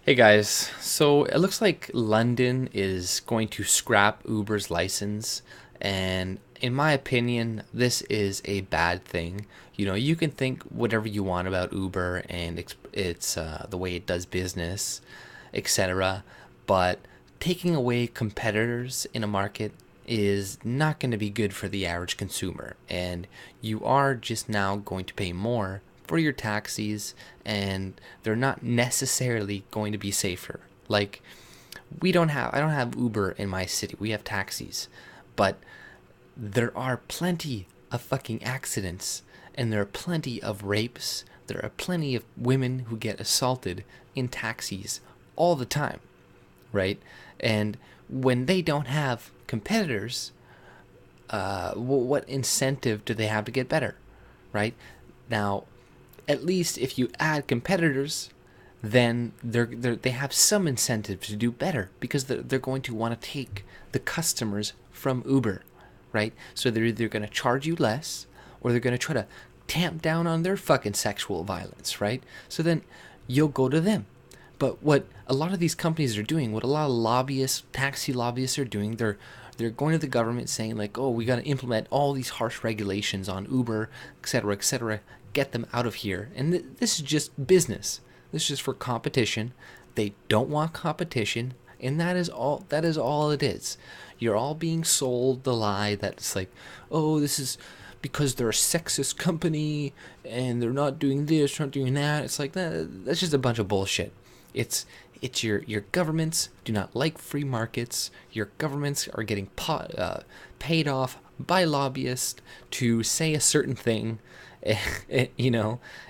Hey guys, so it looks like London is going to scrap Uber's license, and in my opinion, this is a bad thing. You can think whatever you want about Uber and it's the way it does business, etc. But taking away competitors in a market is not going to be good for the average consumer, and you are just now going to pay more for your taxis, and they're not necessarily going to be safer. Like, I don't have Uber in my city. We have taxis, but there are plenty of fucking accidents, and there are plenty of rapes. There are plenty of women who get assaulted in taxis all the time, right? And when they don't have competitors, what incentive do they have to get better, right? Now, at least if you add competitors, then they have some incentive to do better because they're going to want to take the customers from Uber, right? So they're either going to charge you less or they're going to try to tamp down on their fucking sexual violence, right? So then you'll go to them. But what a lot of these companies are doing, what a lot of lobbyists, taxi lobbyists are doing, they're going to the government saying like, "Oh, we got to implement all these harsh regulations on Uber, etc., etc. Get them out of here." And this is just business. This is just for competition. They don't want competition, and that is all. That is all it is. You're all being sold the lie that it's like, "Oh, this is because they're a sexist company and they're not doing this, not doing that." It's like that's just a bunch of bullshit. It's your governments do not like free markets. Your governments are getting paid off by lobbyists to say a certain thing,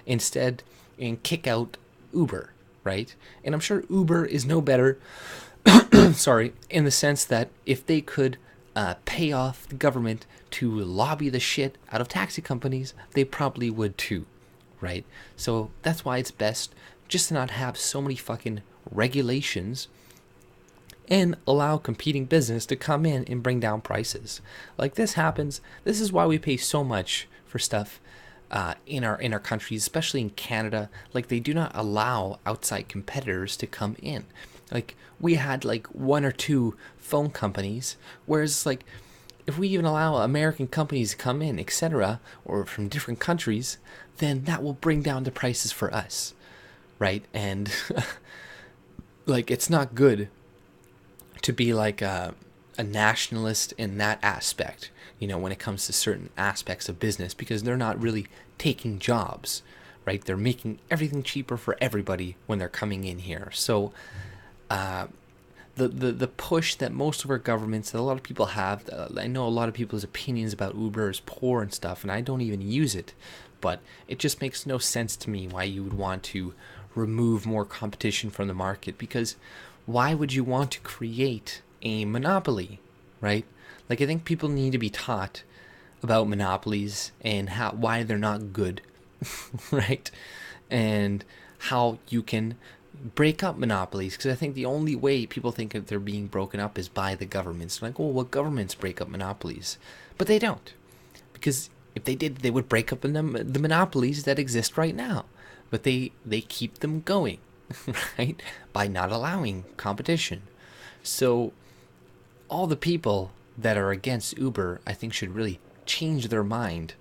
instead, and kick out Uber, right? And I'm sure Uber is no better, sorry, in the sense that if they could pay off the government to lobby the shit out of taxi companies, they probably would too, right? So that's why it's best just to not have so many fucking regulations and allow competing business to come in and bring down prices. Like this happens. This is why we pay so much for stuff in our countries, especially in Canada. Like they do not allow outside competitors to come in. Like we had like one or two phone companies, whereas like if we even allow American companies to come in, etc., or from different countries, then that will bring down the prices for us, right? And like it's not good to be like a nationalist in that aspect, when it comes to certain aspects of business, because they're not really taking jobs, right? They're making everything cheaper for everybody when they're coming in here. So the push that most of our governments, that a lot of people have, I know a lot of people's opinions about Uber is poor and stuff, and I don't even use it, but it just makes no sense to me why you would want to remove more competition from the market, because why would you want to create a monopoly, right? Like I think people need to be taught about monopolies and why they're not good, right? And how you can break up monopolies, because I think the only way people think that they're being broken up is by the governments. Like, well, what governments break up monopolies? But they don't, because if they did, they would break up the monopolies that exist right now. But they keep them going, right? By not allowing competition. So all the people that are against Uber, I think, should really change their mind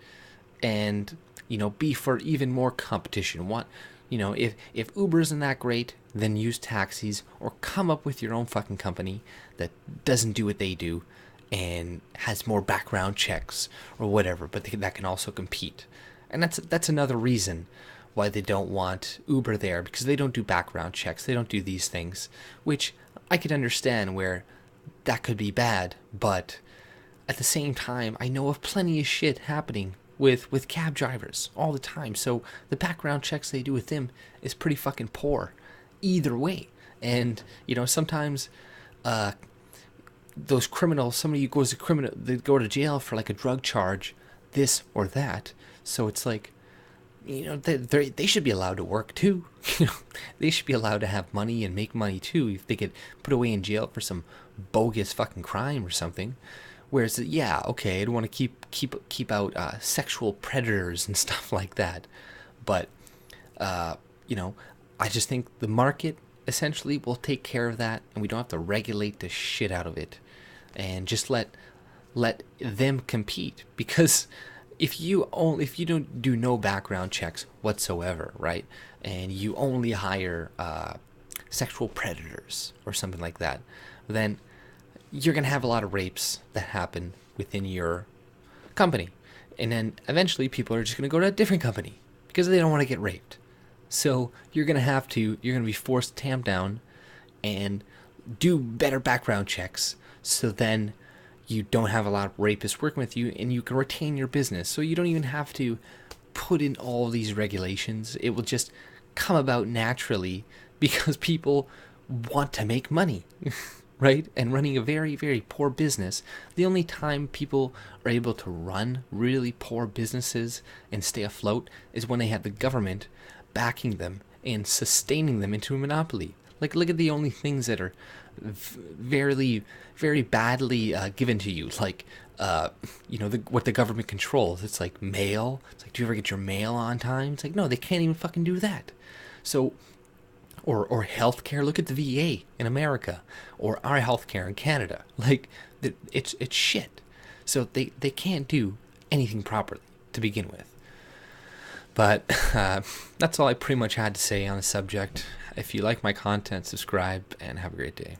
and be for even more competition. If Uber isn't that great, then use taxis or come up with your own fucking company that doesn't do what they do and has more background checks or whatever, but that can also compete. And that's another reason why they don't want Uber there, because they don't do background checks. They don't do these things, which I could understand where that could be bad, but at the same time, I know of plenty of shit happening with cab drivers all the time. So the background checks they do with them is pretty fucking poor either way. And sometimes those criminals, somebody who goes to criminal, they go to jail for like a drug charge, this or that. So it's like, they should be allowed to work too. They should be allowed to have money and make money too if they get put away in jail for some bogus fucking crime or something. Whereas, yeah, okay, I'd want to keep out sexual predators and stuff like that, but I just think the market essentially we'll take care of that, and we don't have to regulate the shit out of it, and just let them compete. Because if you don't do no background checks whatsoever, right, and you only hire sexual predators or something like that, then you're gonna have a lot of rapes that happen within your company, and then eventually people are just gonna go to a different company because they don't want to get raped. So you're gonna be forced to tamp down and do better background checks, so then you don't have a lot of rapists working with you, and you can retain your business. So you don't even have to put in all these regulations. It will just come about naturally because people want to make money, right? And running a very, very poor business, the only time people are able to run really poor businesses and stay afloat is when they have the government backing them and sustaining them into a monopoly. Like, look at the only things that are very, very badly given to you, like, what the government controls. It's like mail. It's like, do you ever get your mail on time? It's like, no, they can't even fucking do that. So, or healthcare. Look at the VA in America, or our healthcare in Canada. Like, it's shit. So they can't do anything properly to begin with. But that's all I pretty much had to say on the subject. If you like my content, subscribe and have a great day.